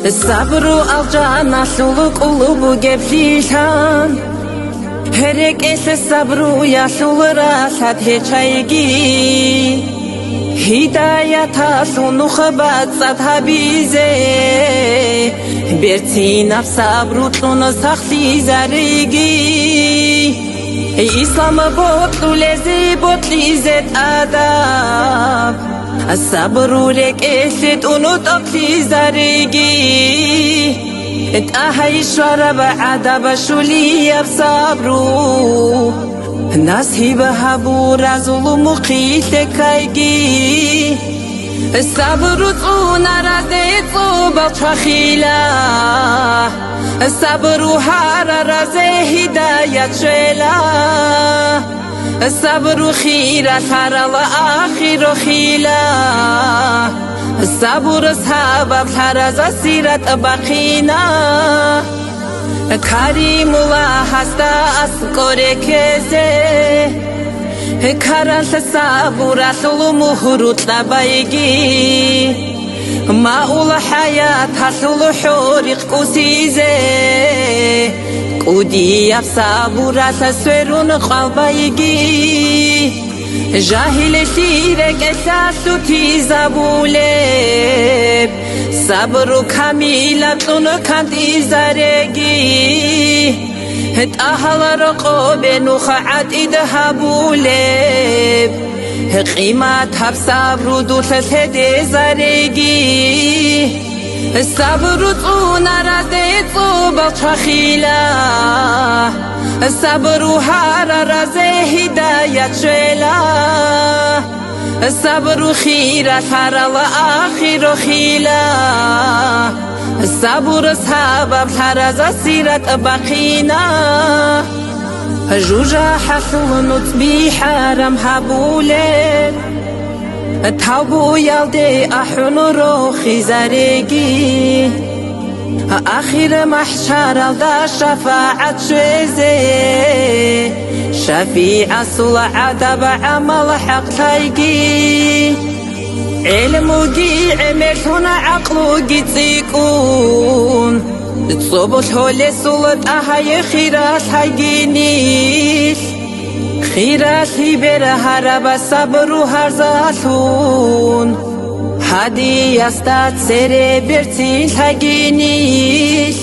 الصبر الجنة سلوك قلوب جبليشان هرك إيش الصبر يا سلراسات هيجي هداية سنخبات صدها بيزي بيرتي نفس صبر تنصخي زريجي إسلام بطل لزي بطل زد آداب الصبر لك إيشت ونطقي زريجي اتأهي شرب عدب شولي بصبرو الناس هبها بورا ظلم قيتك هيجي الصبر طونا رزي طوبة خيلا الصبر هار رزي هداية شيلا الصبر خيرة صار الآخر خيلا الصبر سبب حرز سيرة بقينا كريم الله هستا أسكر كزه كرنس الصبر أصل مهروت لبايجي ما أول حياة حصل حورق كسيزه كودي صبر أسسرون قلبايجي جاهل سيرك أساسو تيزابولب صبر كاميلة تنكنت إزارجي اتأهل رقوب نخعت إدهابولب قيمتها بصبر دوسس هدي زارجي الصبر طونا رزي طوبة خيلا الصبر هار رزي هداية شيلا الصبر خيرة صار الآخر خيلا الصبر سبب حرز سيرة بقينا جوجا حصل نطبي حرم هبولين تحبو يلدي أحن روخي زريجي آخر محشر الدا شفاعة شويزي شفيع صلع دبع عمل حق تايجي علم جي عمل هنا عقل جي تيكون تصبت هولي سلط أهي خيرات هايجينيش خيرات هبر هرب صبر هرزاتون هدي استاد سري برتين هايجينيش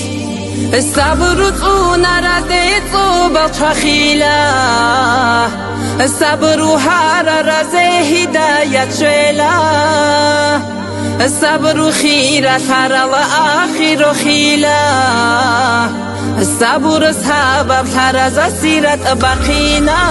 الصبر طونا رزي طوبة خيلا الصبر هار رزي هداية شيلا الصبر خيرة صار الآخر خيلا الصبر سبب حرز سيرة بقينا